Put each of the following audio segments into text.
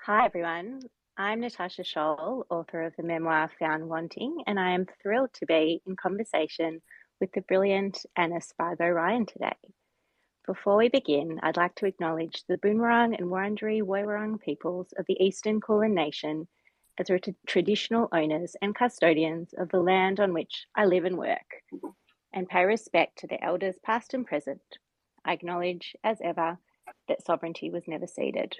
Hi, everyone. I'm Natasha Sholl, author of the memoir Found Wanting, and I am thrilled to be in conversation with the brilliant Anna Spargo Ryan today. Before we begin, I'd like to acknowledge the Boonwurrung and Wurundjeri Woiwurrung peoples of the Eastern Kulin Nation as traditional owners and custodians of the land on which I live and work, and pay respect to the elders past and present. I acknowledge, as ever, that sovereignty was never ceded.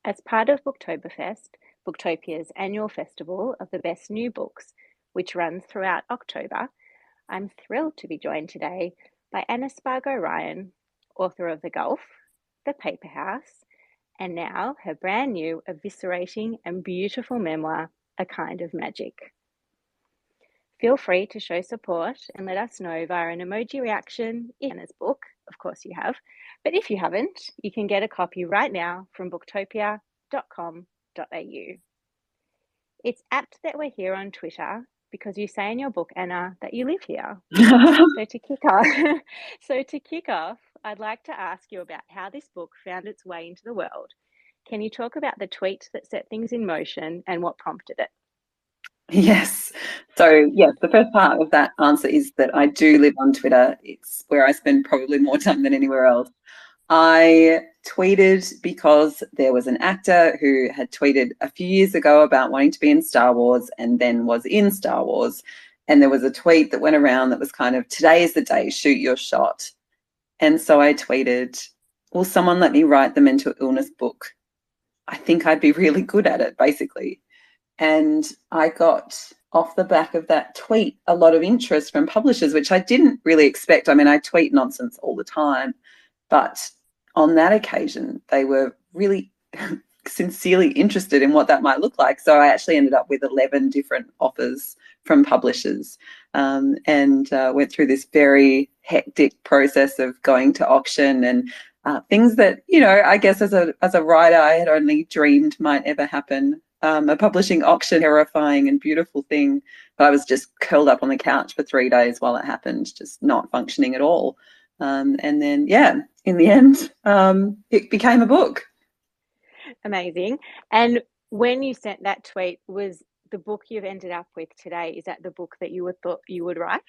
As part of Booktoberfest, Booktopia's annual festival of the best new books, which runs throughout October, I'm thrilled to be joined today by Anna Spargo Ryan, author of The Gulf, The Paper House, and now her brand new, eviscerating, and beautiful memoir, A Kind of Magic. Feel free to show support and let us know via an emoji reaction in Anna's book. Of course you have. But if you haven't, you can get a copy right now from booktopia.com.au. It's apt that we're here on Twitter because you say in your book, Anna, that you live here. So to kick off, I'd like to ask you about how this book found its way into the world. Can you talk about the tweet that set things in motion and what prompted it? Yes. So, yes, the first part of that answer is that I do live on Twitter. It's where I spend probably more time than anywhere else. I tweeted because there was an actor who had tweeted a few years ago about wanting to be in Star Wars and then was in Star Wars. And there was a tweet that went around that was kind of, today is the day, shoot your shot. And so I tweeted, will someone let me write the mental illness book? I think I'd be really good at it, basically. And I got, off the back of that tweet, a lot of interest from publishers, which I didn't really expect. I mean, I tweet nonsense all the time, but on that occasion, they were really sincerely interested in what that might look like. So I actually ended up with 11 different offers from publishers, and went through this very hectic process of going to auction and things that, I guess as a writer, I had only dreamed might ever happen. A publishing auction, terrifying and beautiful thing, but I was just curled up on the couch for 3 days while it happened, just not functioning at all. And then, in the end, it became a book. Amazing. And when you sent that tweet, was the book you've ended up with today, is that the book that you thought you would write?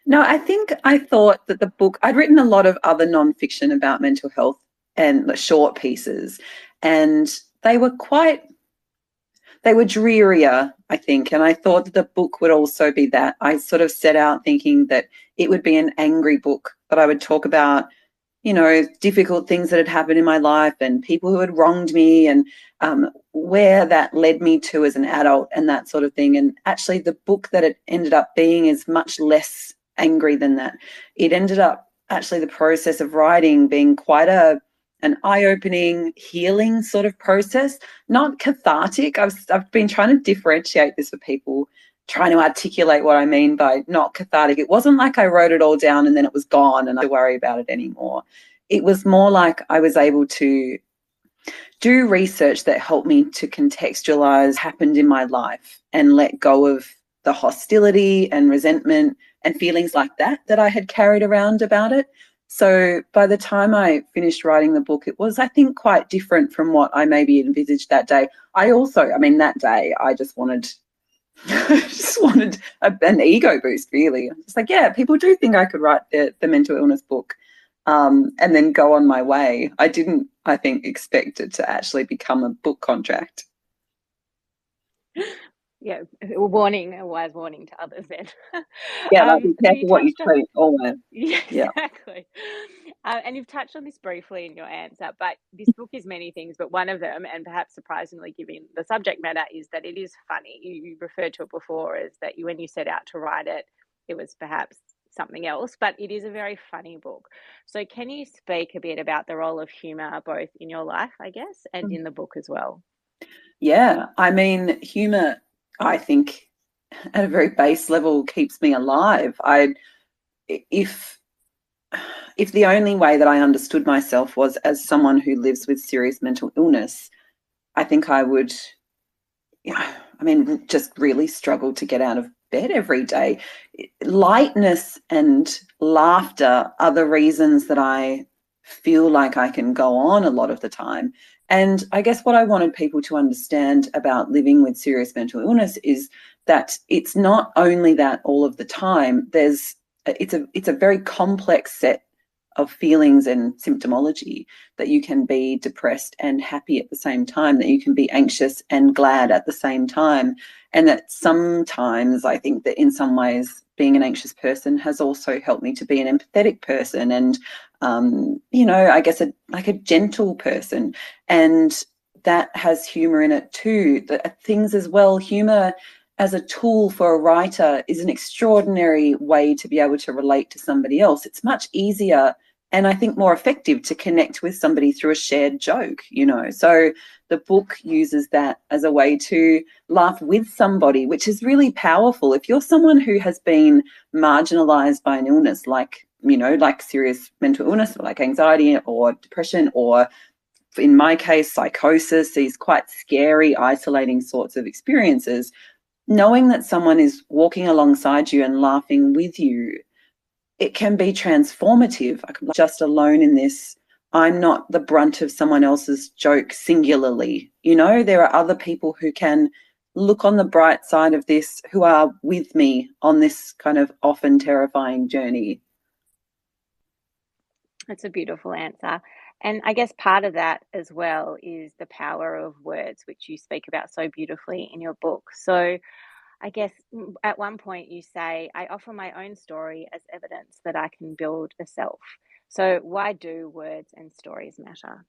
No, I thought that the book, I'd written a lot of other nonfiction about mental health and short pieces, and they were drearier, I think. And I thought that the book would also be that. I sort of set out thinking that it would be an angry book, that I would talk about, difficult things that had happened in my life and people who had wronged me, and where that led me to as an adult and that sort of thing. And actually the book that it ended up being is much less angry than that. It ended up, actually, the process of writing being quite an eye-opening, healing sort of process, not cathartic. I've been trying to differentiate this for people, trying to articulate what I mean by not cathartic. It wasn't like I wrote it all down and then it was gone and I don't worry about it anymore. It was more like I was able to do research that helped me to contextualize what happened in my life and let go of the hostility and resentment and feelings like that I had carried around about it. So by the time I finished writing the book, it was, I think, quite different from what I maybe envisaged that day. That day, I just wanted an ego boost, really. It's like, yeah, people do think I could write the mental illness book, and then go on my way. I didn't, I think, expect it to actually become a book contract. Yeah, a wise warning to others then. Yeah, like, be So careful what you tweet, always. yeah, Yeah. exactly. And you've touched on this briefly in your answer, but this book is many things, but one of them, and perhaps surprisingly given the subject matter, is that it is funny. You referred to it before as that when you set out to write it, it was perhaps something else, but it is a very funny book. So can you speak a bit about the role of humour both in your life, I guess, and in the book as well? Yeah, I mean, humour, I think, at a very base level, keeps me alive. If the only way that I understood myself was as someone who lives with serious mental illness, I think I would, just really struggle to get out of bed every day. Lightness and laughter are the reasons that I feel like I can go on a lot of the time. And I guess what I wanted people to understand about living with serious mental illness is that it's not only that all of the time. It's a very complex set of feelings and symptomology, that you can be depressed and happy at the same time, that you can be anxious and glad at the same time. And that sometimes I think that in some ways being an anxious person has also helped me to be an empathetic person and, I guess like a gentle person. And that has humor in it too. The things as well, humor as a tool for a writer is an extraordinary way to be able to relate to somebody else. It's much easier and I think more effective to connect with somebody through a shared joke, So the book uses that as a way to laugh with somebody, which is really powerful. If you're someone who has been marginalized by an illness like serious mental illness or like anxiety or depression, or in my case, psychosis, these quite scary, isolating sorts of experiences, knowing that someone is walking alongside you and laughing with you, it can be transformative. I'm just alone in this. I'm not the brunt of someone else's joke singularly. There are other people who can look on the bright side of this, who are with me on this kind of often terrifying journey. That's a beautiful answer. And I guess part of that as well is the power of words, which you speak about so beautifully in your book. So I guess at one point you say, I offer my own story as evidence that I can build a self. So why do words and stories matter?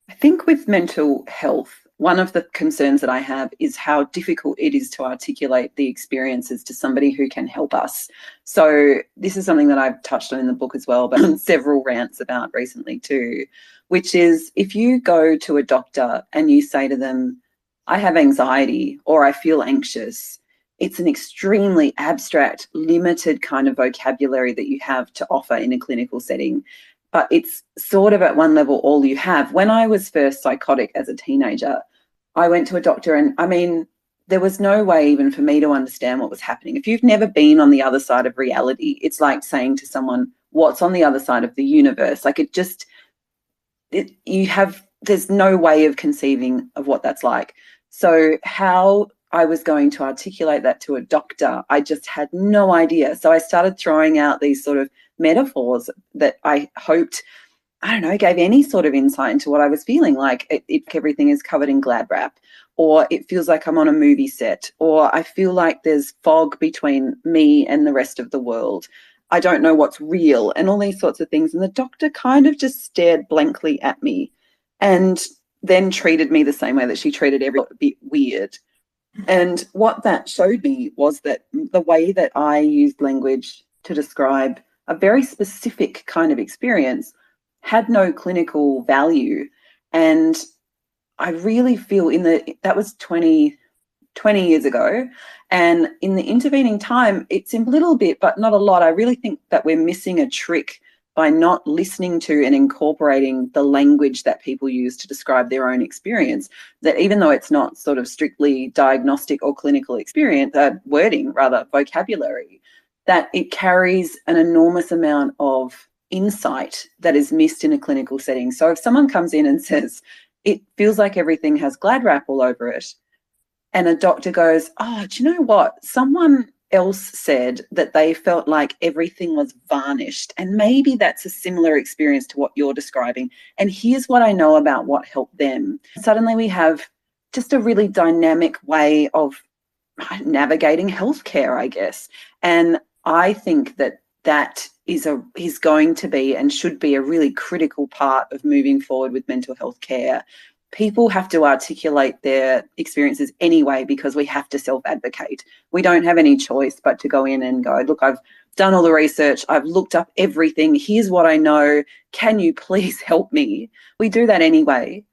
I think with mental health, one of the concerns that I have is how difficult it is to articulate the experiences to somebody who can help us. So this is something that I've touched on in the book as well, but several rants about recently too, which is if you go to a doctor and you say to them, I have anxiety or I feel anxious, it's an extremely abstract, limited kind of vocabulary that you have to offer in a clinical setting, but it's sort of at one level all you have. When I was first psychotic as a teenager, I went to a doctor and there was no way even for me to understand what was happening. If you've never been on the other side of reality, it's like saying to someone, what's on the other side of the universe? Like there's no way of conceiving of what that's like. So how I was going to articulate that to a doctor, I just had no idea. So I started throwing out these sort of metaphors that I hoped, gave any sort of insight into what I was feeling. Like everything is covered in glad wrap, or it feels like I'm on a movie set, or I feel like there's fog between me and the rest of the world. I don't know what's real, and all these sorts of things. And the doctor kind of just stared blankly at me and then treated me the same way that she treated everyone, a bit weird. And what that showed me was that the way that I used language to describe a very specific kind of experience had no clinical value. And I really feel that was 20 years ago. And in the intervening time, it's a little bit, but not a lot. I really think that we're missing a trick by not listening to and incorporating the language that people use to describe their own experience, that even though it's not sort of strictly diagnostic or clinical experience, wording, rather, vocabulary, that it carries an enormous amount of insight that is missed in a clinical setting. So if someone comes in and says, it feels like everything has glad wrap all over it, and a doctor goes, oh, do you know what? Someone else said that they felt like everything was varnished, and maybe that's a similar experience to what you're describing. And here's what I know about what helped them. Suddenly we have just a really dynamic way of navigating healthcare, I guess. And I think that is going to be and should be a really critical part of moving forward with mental health care. People have to articulate their experiences anyway because we have to self-advocate. We don't have any choice but to go in and go, look, I've done all the research, I've looked up everything, here's what I know, can you please help me? We do that anyway.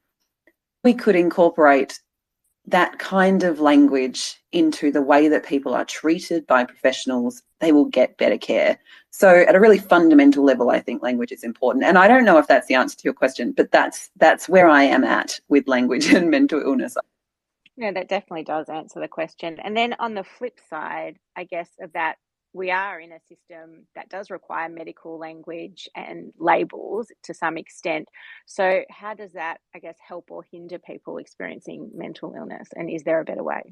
We could incorporate that kind of language into the way that people are treated by professionals, they will get better care. So at a really fundamental level, I think language is important. And I don't know if that's the answer to your question, but that's where I am at with language and mental illness. Yeah, that definitely does answer the question. And then on the flip side, I guess, of that we are in a system that does require medical language and labels to some extent. So how does that, I guess, help or hinder people experiencing mental illness? And is there a better way?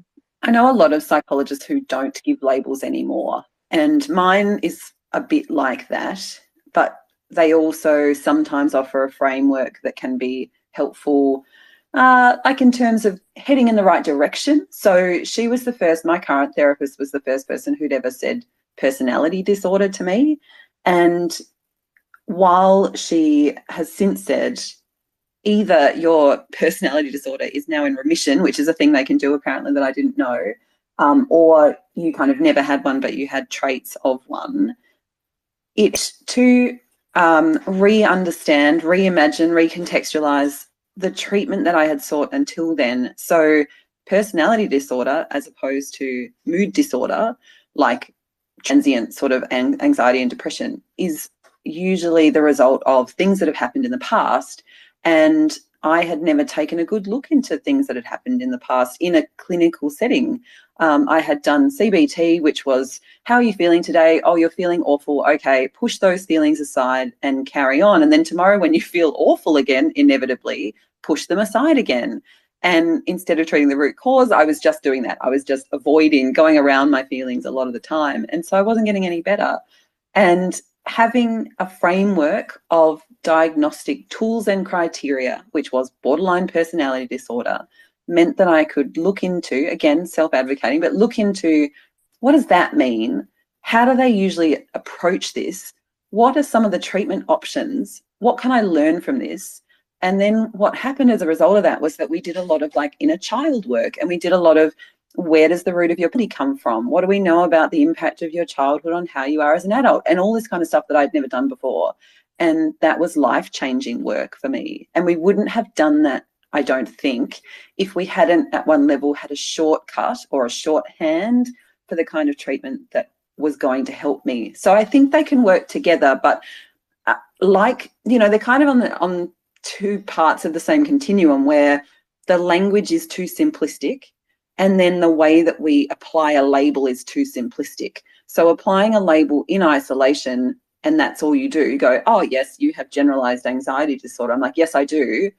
I know a lot of psychologists who don't give labels anymore, and mine is a bit like that, but they also sometimes offer a framework that can be helpful, like in terms of heading in the right direction. So she was the first, my current therapist was the first person who'd ever said personality disorder to me. And while she has since said, either your personality disorder is now in remission, which is a thing they can do apparently that I didn't know, or you kind of never had one, but you had traits of one. It's to re-understand, reimagine, recontextualize the treatment that I had sought until then. So personality disorder, as opposed to mood disorder, like transient sort of anxiety and depression, is usually the result of things that have happened in the past. And I had never taken a good look into things that had happened in the past in a clinical setting. I had done CBT, which was, how are you feeling today? Oh, you're feeling awful. Okay, push those feelings aside and carry on. And then tomorrow when you feel awful again, inevitably, push them aside again. And instead of treating the root cause, I was just doing that. I was just avoiding, going around my feelings a lot of the time. And so I wasn't getting any better. And having a framework of diagnostic tools and criteria, which was borderline personality disorder, meant that I could look into, again, self-advocating, but look into, what does that mean? How do they usually approach this? What are some of the treatment options? What can I learn from this? And then what happened as a result of that was that we did a lot of like inner child work, and we did a lot of, where does the root of your pity come from? What do we know about the impact of your childhood on how you are as an adult? And all this kind of stuff that I'd never done before. And that was life-changing work for me. And we wouldn't have done that, I don't think, if we hadn't at one level had a shortcut or a shorthand for the kind of treatment that was going to help me. So I think they can work together, but like, you know, they're kind of on two parts of the same continuum, where the language is too simplistic, and then the way that we apply a label is too simplistic. So applying a label in isolation, and that's all you do, you go, oh, yes, you have generalized anxiety disorder. I'm like, yes, I do.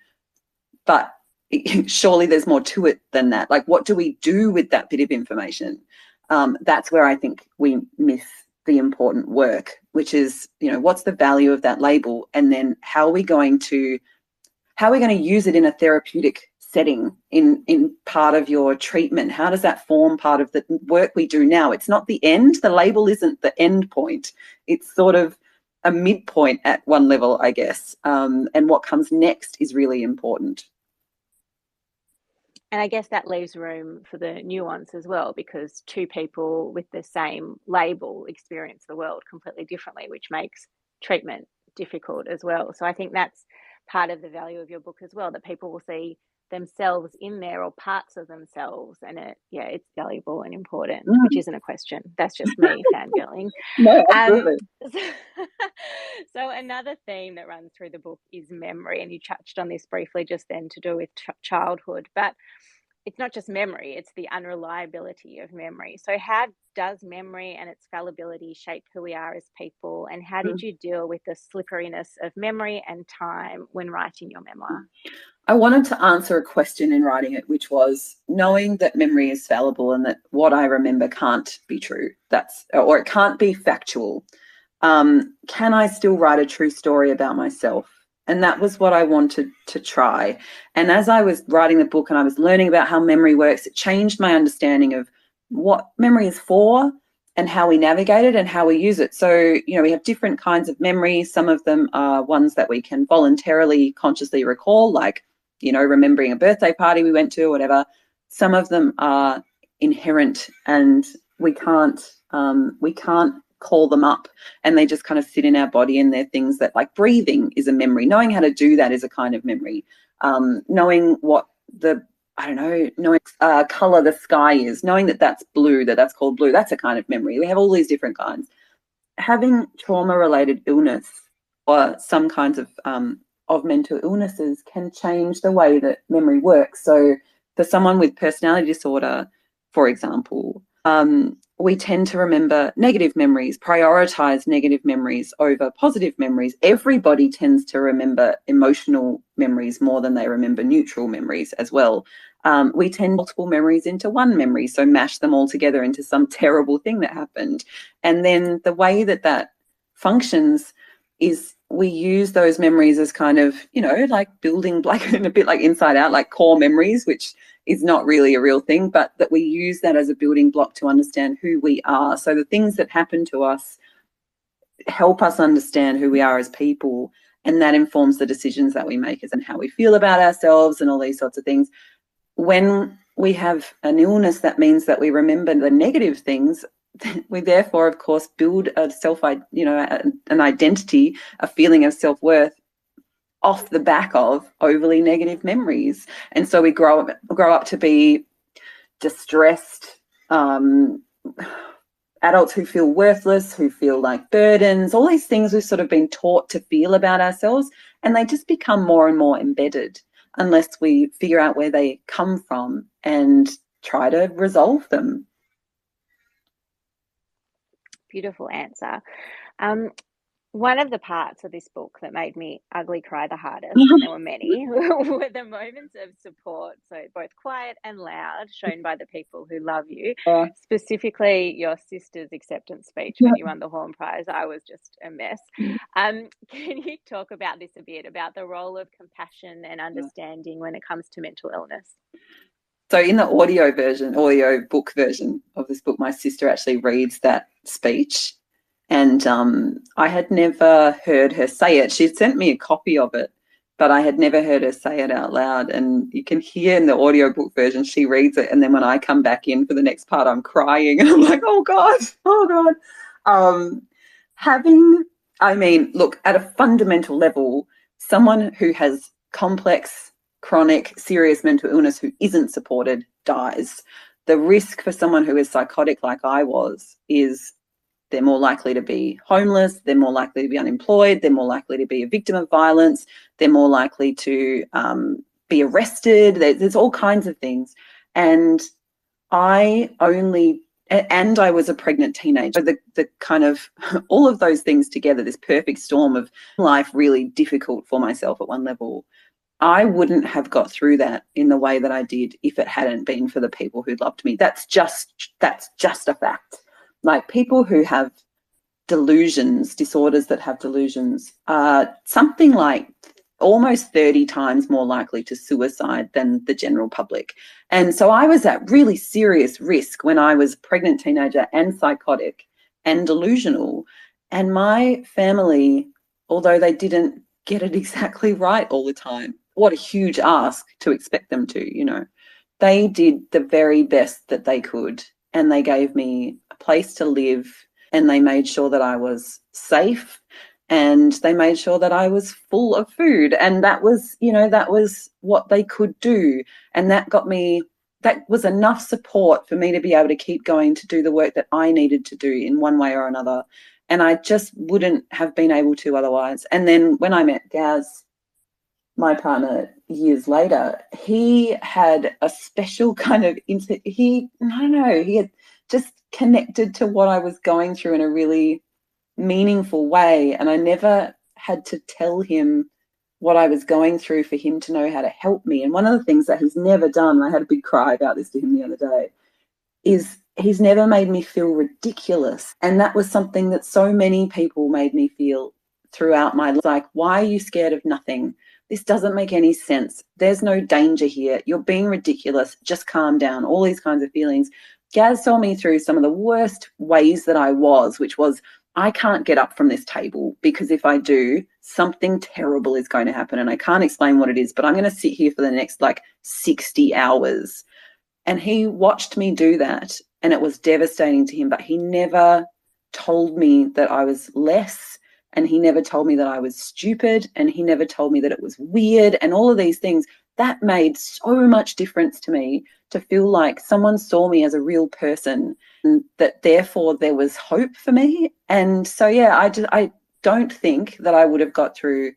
But surely there's more to it than that. Like, what do we do with that bit of information? That's where I think we miss the important work, which is, you know, what's the value of that label? And then how are we going to use it in a therapeutic setting, in part of your treatment? How does that form part of the work we do now? It's not the end. The label isn't the end point. It's sort of a midpoint at one level, I guess. And what comes next is really important. And I guess that leaves room for the nuance as well, because two people with the same label experience the world completely differently, which makes treatment difficult as well. So I think that's part of the value of your book as well, that people will see themselves in there, or parts of themselves, and it's valuable and important, which isn't a question. That's just me fangirling. No, absolutely. So another theme that runs through the book is memory, and you touched on this briefly just then, to do with childhood, but it's not just memory, it's the unreliability of memory. So how does memory and its fallibility shape who we are as people, and how did you deal with the slipperiness of memory and time when writing your memoir? I wanted to answer a question in writing it, which was, knowing that memory is fallible and that what I remember can't be true, or it can't be factual, can I still write a true story about myself? And that was what I wanted to try. And as I was writing the book and I was learning about how memory works, it changed my understanding of what memory is for and how we navigate it and how we use it. So, you know, we have different kinds of memory. Some of them are ones that we can voluntarily, consciously recall, like, you know, remembering a birthday party we went to or whatever. Some of them are inherent, and we can't call them up, and they just kind of sit in our body, and they're things that, like, breathing is a memory. Knowing how to do that is a kind of memory. Knowing what knowing color the sky is, knowing that that's blue, that's called blue, that's a kind of memory. We have all these different kinds. Having trauma-related illness or some kinds of mental illnesses can change the way that memory works. So for someone with personality disorder, for example, we tend to remember negative memories, prioritize negative memories over positive memories. Everybody tends to remember emotional memories more than they remember neutral memories as well. We tend multiple memories into one memory, so mash them all together into some terrible thing that happened. And then the way that that functions is we use those memories as kind of, like building, like a bit like Inside Out, like core memories, which is not really a real thing, but that we use that as a building block to understand who we are. So the things that happen to us help us understand who we are as people, and that informs the decisions that we make and how we feel about ourselves and all these sorts of things. When we have an illness, that means that we remember the negative things. We therefore, of course, build a an identity, a feeling of self-worth off the back of overly negative memories. And so we grow up to be distressed adults who feel worthless, who feel like burdens, all these things we've sort of been taught to feel about ourselves, and they just become more and more embedded unless we figure out where they come from and try to resolve them. Beautiful answer. One of the parts of this book that made me ugly cry the hardest, and there were many, were the moments of support, so both quiet and loud, shown by the people who love you. Specifically, your sister's acceptance speech when you won the Horn Prize. I was just a mess. Can you talk about this a bit, about the role of compassion and understanding when it comes to mental illness? So in the audio book version of this book, my sister actually reads that speech. And I had never heard her say it. She'd sent me a copy of it, but I had never heard her say it out loud. And you can hear in the audiobook version, she reads it. And then when I come back in for the next part, I'm crying. And I'm like, oh, God. Look, at a fundamental level, someone who has complex, chronic, serious mental illness who isn't supported dies. The risk for someone who is psychotic like I was is they're more likely to be homeless, they're more likely to be unemployed, they're more likely to be a victim of violence, they're more likely to be arrested. There's all kinds of things. And I was a pregnant teenager. The kind of all of those things together, this perfect storm of life really difficult for myself at one level. I wouldn't have got through that in the way that I did if it hadn't been for the people who loved me. That's just a fact. Like, people who have delusions, disorders that have delusions, are something like almost 30 times more likely to suicide than the general public. And so I was at really serious risk when I was a pregnant teenager and psychotic and delusional. And my family, although they didn't get it exactly right all the time, what a huge ask to expect them to, they did the very best that they could. And they gave me a place to live, and they made sure that I was safe, and they made sure that I was full of food. And that was what they could do. And that was enough support for me to be able to keep going to do the work that I needed to do in one way or another. And I just wouldn't have been able to otherwise. And then when I met Gaz, my partner, years later, he had a special kind of, he had just connected to what I was going through in a really meaningful way. And I never had to tell him what I was going through for him to know how to help me. And one of the things that he's never done, and I had a big cry about this to him the other day, is he's never made me feel ridiculous. And that was something that so many people made me feel throughout my life. Like, why are you scared of nothing? This doesn't make any sense. There's no danger here. You're being ridiculous. Just calm down. All these kinds of feelings. Gaz saw me through some of the worst ways that I was, which was, I can't get up from this table because if I do, something terrible is going to happen. And I can't explain what it is, but I'm going to sit here for the next 60 hours. And he watched me do that. And it was devastating to him, but he never told me that I was less. And he never told me that I was stupid, and he never told me that it was weird, and all of these things. That made so much difference to me, to feel like someone saw me as a real person, and that therefore there was hope for me. And so, I don't think that I would have got through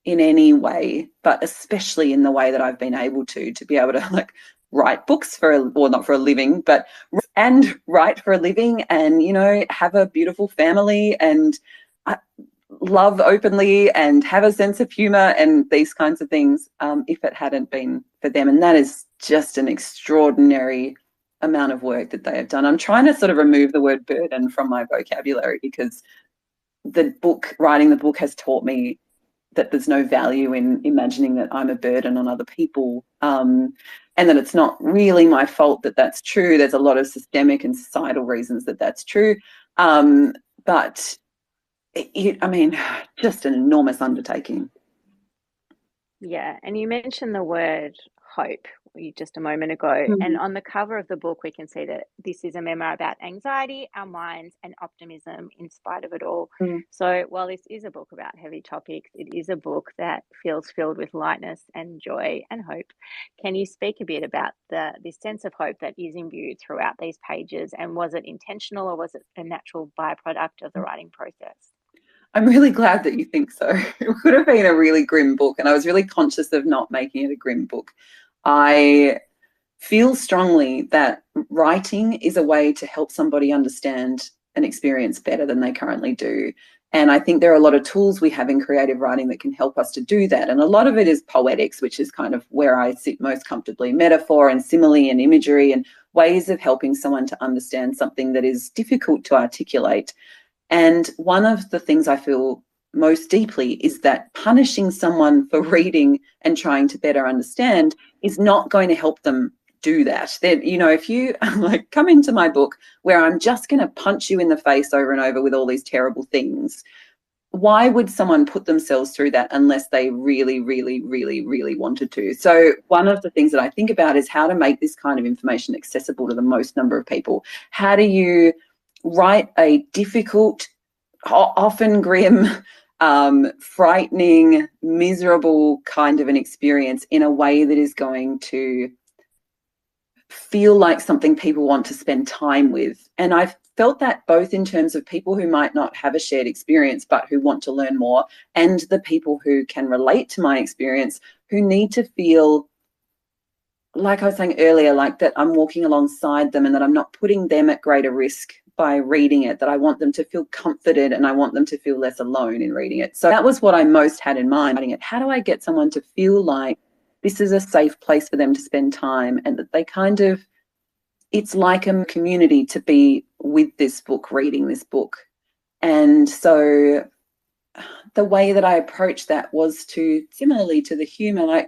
in any way, but especially in the way that I've been able to be able to write books or not for a living, but and write for a living, and have a beautiful family and love openly and have a sense of humor and these kinds of things, if it hadn't been for them. And that is just an extraordinary amount of work that they have done. I'm trying to sort of remove the word burden from my vocabulary, because writing the book has taught me that there's no value in imagining that I'm a burden on other people, and that it's not really my fault that that's true. There's a lot of systemic and societal reasons that that's true, but just an enormous undertaking. Yeah, and you mentioned the word hope just a moment ago. And on the cover of the book, we can see that this is a memoir about anxiety, our minds, and optimism in spite of it all. So while this is a book about heavy topics, it is a book that feels filled with lightness and joy and hope. Can you speak a bit about this sense of hope that is imbued throughout these pages? And was it intentional, or was it a natural byproduct of the writing process? I'm really glad that you think so. It could have been a really grim book, and I was really conscious of not making it a grim book. I feel strongly that writing is a way to help somebody understand an experience better than they currently do. And I think there are a lot of tools we have in creative writing that can help us to do that. And a lot of it is poetics, which is kind of where I sit most comfortably, metaphor and simile and imagery and ways of helping someone to understand something that is difficult to articulate. And one of the things I feel most deeply is that punishing someone for reading and trying to better understand is not going to help them do that. Then, if you come into my book where I'm just going to punch you in the face over and over with all these terrible things, why would someone put themselves through that unless they really, really, really, really wanted to? So one of the things that I think about is how to make this kind of information accessible to the most number of people. How do you write a difficult, often grim, frightening, miserable kind of an experience in a way that is going to feel like something people want to spend time with? And I've felt that both in terms of people who might not have a shared experience but who want to learn more, and the people who can relate to my experience, who need to feel, like I was saying earlier, like that I'm walking alongside them and that I'm not putting them at greater risk by reading it, that I want them to feel comforted and I want them to feel less alone in reading it. So that was what I most had in mind writing it. How do I get someone to feel like this is a safe place for them to spend time, and that they it's like a community to be with this book, reading this book. And so the way that I approached that was similarly to the humor,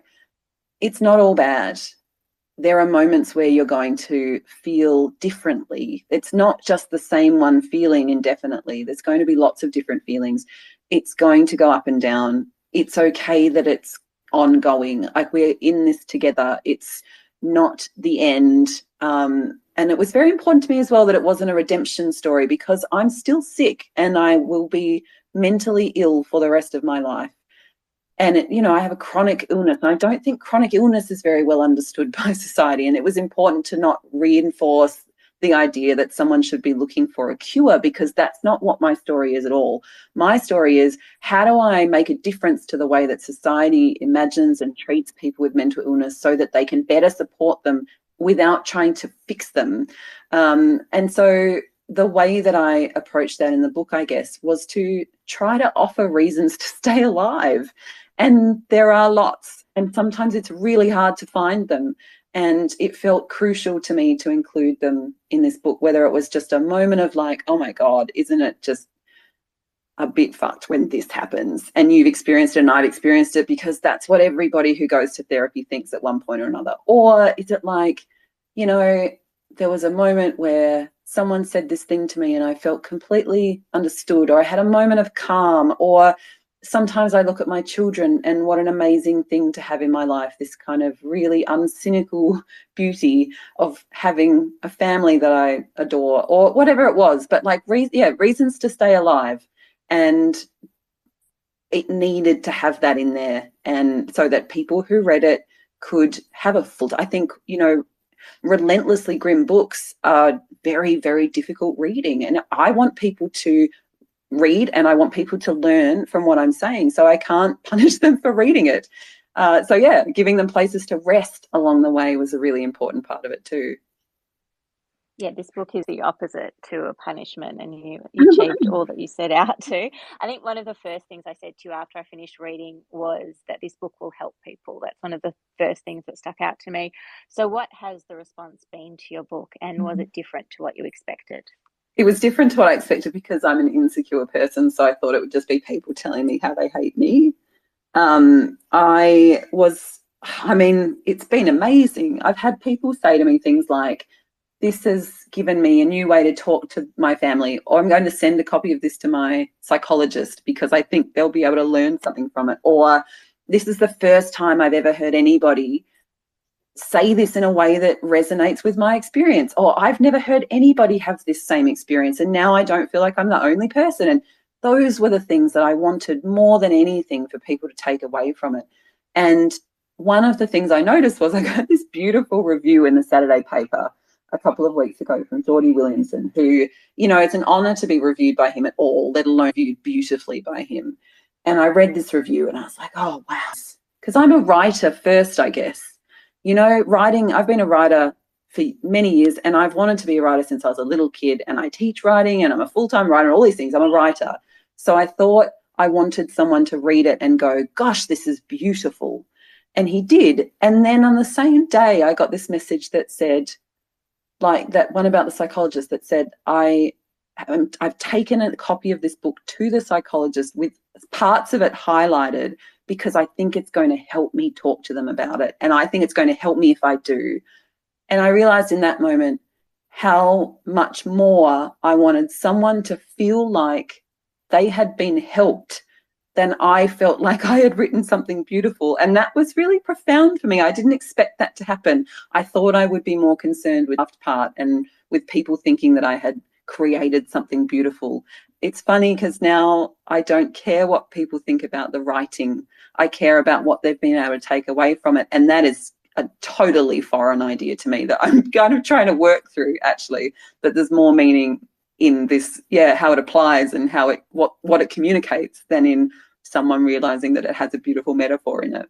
it's not all bad. There are moments where you're going to feel differently. It's not just the same one feeling indefinitely. There's going to be lots of different feelings. It's going to go up and down. It's okay that it's ongoing. Like, we're in this together. It's not the end. And it was very important to me as well that it wasn't a redemption story, because I'm still sick and I will be mentally ill for the rest of my life. And I have a chronic illness, and I don't think chronic illness is very well understood by society. And it was important to not reinforce the idea that someone should be looking for a cure, because that's not what my story is at all. My story is, how do I make a difference to the way that society imagines and treats people with mental illness so that they can better support them without trying to fix them? And so the way that I approached that in the book, I guess, was to try to offer reasons to stay alive. And there are lots, and sometimes it's really hard to find them. And it felt crucial to me to include them in this book, whether it was just a moment of like, oh my God, isn't it just a bit fucked when this happens? And you've experienced it and I've experienced it, because that's what everybody who goes to therapy thinks at one point or another. Or is it like, there was a moment where someone said this thing to me and I felt completely understood, or I had a moment of calm. Or sometimes I look at my children and what an amazing thing to have in my life, this kind of really uncynical beauty of having a family that I adore, or whatever it was. But reasons to stay alive. And it needed to have that in there, and so that people who read it could have a full, I think, relentlessly grim books are very, very difficult reading. And I want people to read and I want people to learn from what I'm saying. So I can't punish them for reading it. So yeah, giving them places to rest along the way was a really important part of it too. Yeah, this book is the opposite to a punishment, and you achieved all that you set out to. I think one of the first things I said to you after I finished reading was that this book will help people. That's one of the first things that stuck out to me. So, what has the response been to your book, and was it different to what you expected? It was different to what I expected because I'm an insecure person, so I thought it would just be people telling me how they hate me. I mean, it's been amazing. I've had people say to me things like, this has given me a new way to talk to my family, or I'm going to send a copy of this to my psychologist because I think they'll be able to learn something from it. Or this is the first time I've ever heard anybody say this in a way that resonates with my experience. Or I've never heard anybody have this same experience, and now I don't feel like I'm the only person. And those were the things that I wanted more than anything for people to take away from it. And one of the things I noticed was I got this beautiful review in the Saturday paper a couple of weeks ago from Geordie Williamson, who, you know, it's an honor to be reviewed by him at all, let alone viewed beautifully by him. And I read this review and I was like, oh, wow. Because I'm a writer first, I guess. You know, writing, I've been a writer for many years, and I've wanted to be a writer since I was a little kid, and I teach writing and I'm a full-time writer, all these things. I'm a writer. So I thought I wanted someone to read it and go, gosh, this is beautiful. And he did. And then on the same day, I got this message that said, like that one about the psychologist that said, I've taken a copy of this book to the psychologist with parts of it highlighted because I think it's going to help me talk to them about it. And I think it's going to help me if I do. And I realized in that moment how much more I wanted someone to feel like they had been helped than I felt like I had written something beautiful. And that was really profound for me. I didn't expect that to happen. I thought I would be more concerned with the part and with people thinking that I had created something beautiful. It's funny because now I don't care what people think about the writing. I care about what they've been able to take away from it. And that is a totally foreign idea to me that I'm kind of trying to work through, actually, that there's more meaning in this, how it applies and how it what it communicates than in someone realizing that it has a beautiful metaphor in it.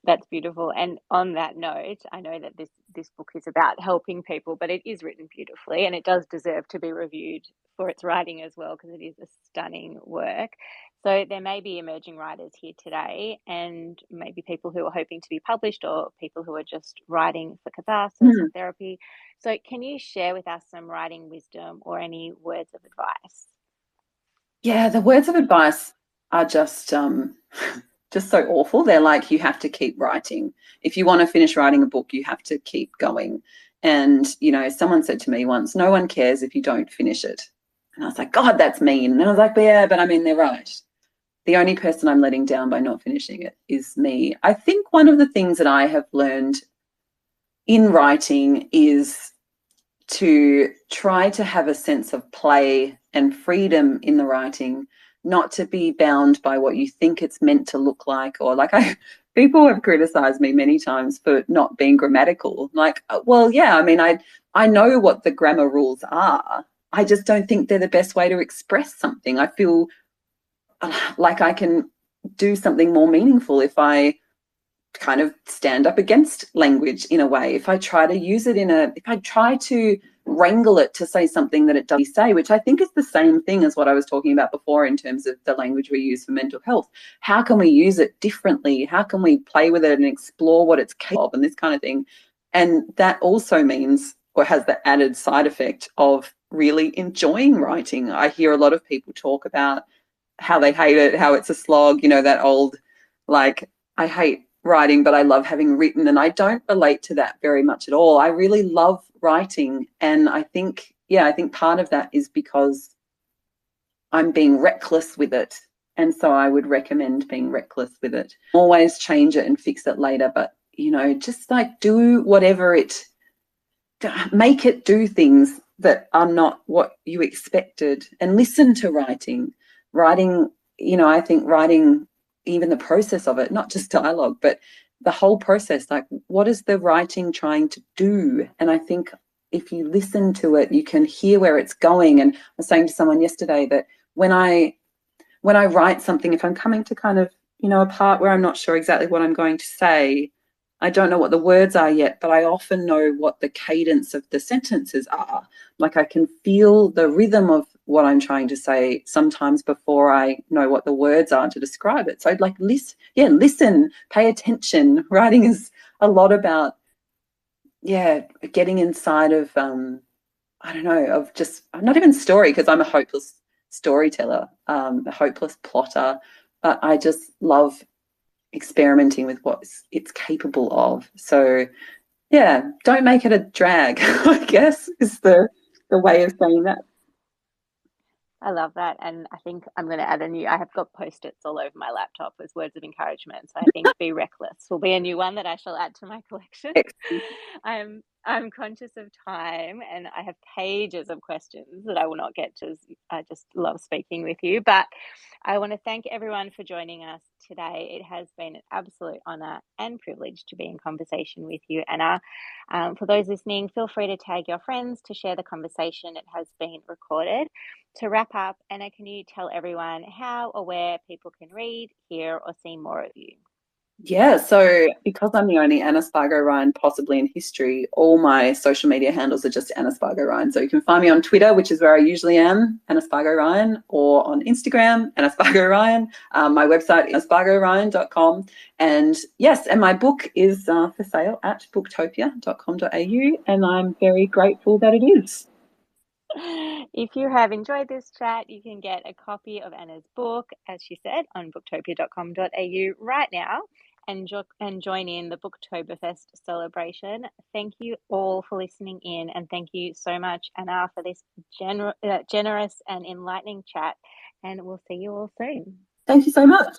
That's beautiful. And on that note, I know that this book is about helping people, but it is written beautifully, and it does deserve to be reviewed for its writing as well, because it is a stunning work. So there may be emerging writers here today, and maybe people who are hoping to be published, or people who are just writing for catharsis or therapy. So can you share with us some writing wisdom or any words of advice? Yeah, the words of advice are just just so awful. They're like, you have to keep writing. If you want to finish writing a book, you have to keep going. And, you know, someone said to me once, no one cares if you don't finish it. And I was like, God, that's mean. And I was like, yeah, but I mean, they're right. The only person I'm letting down by not finishing it is me. I think one of the things that I have learned in writing is to try to have a sense of play and freedom in the writing, not to be bound by what you think it's meant to look like. Or like people have criticized me many times for not being grammatical. Like, well, yeah, I mean, I know what the grammar rules are. I just don't think they're the best way to express something. I feel like I can do something more meaningful if I kind of stand up against language in a way, if I try to use it if I try to wrangle it to say something that it doesn't say, which I think is the same thing as what I was talking about before in terms of the language we use for mental health. How can we use it differently? How can we play with it and explore what it's capable of and this kind of thing? And that also means, or has the added side effect of really enjoying writing. I hear a lot of people talk about how they hate it, how it's a slog, you know, that old, like, I hate writing, but I love having written. And I don't relate to that very much at all. I really love writing. And I think part of that is because I'm being reckless with it. And so I would recommend being reckless with it. Always change it and fix it later. But, you know, just like do whatever make it do things that are not what you expected, and listen to writing. Writing, you know, I think writing, even the process of it, not just dialogue, but the whole process, like what is the writing trying to do? And I think if you listen to it, you can hear where it's going. And I was saying to someone yesterday that when I write something, if I'm coming to kind of a part where I'm not sure exactly what I'm going to say. I don't know what the words are yet, but I often know what the cadence of the sentences are. Like I can feel the rhythm of what I'm trying to say sometimes before I know what the words are to describe it. So like listen, pay attention. Writing is a lot about, getting inside of I don't know, of just, I'm not even story because I'm a hopeless storyteller, a hopeless plotter, but I just love experimenting with what it's capable of. So yeah, don't make it a drag, I guess is the way of saying that. I love that. And I think I'm going to add I have got post-its all over my laptop as words of encouragement. So I think Be Reckless will be a new one that I shall add to my collection. Excellent. I'm conscious of time and I have pages of questions that I will not get to. I just love speaking with you. But I want to thank everyone for joining us today. It has been an absolute honour and privilege to be in conversation with you, Anna. For those listening, feel free to tag your friends to share the conversation. It has been recorded. To wrap up, Anna, can you tell everyone how or where people can read, hear, or see more of you? Yeah, so because I'm the only Anna Spargo Ryan possibly in history, all my social media handles are just Anna Spargo Ryan. So you can find me on Twitter, which is where I usually am, Anna Spargo Ryan, or on Instagram, Anna Spargo Ryan. My website is spargoryan.com. And yes, and my book is for sale at booktopia.com.au, and I'm very grateful that it is. If you have enjoyed this chat, you can get a copy of Anna's book, as she said, on booktopia.com.au right now and join in the Booktoberfest celebration. Thank you all for listening in, and thank you so much, Anna, for this generous and enlightening chat. And we'll see you all soon. Thank you so much.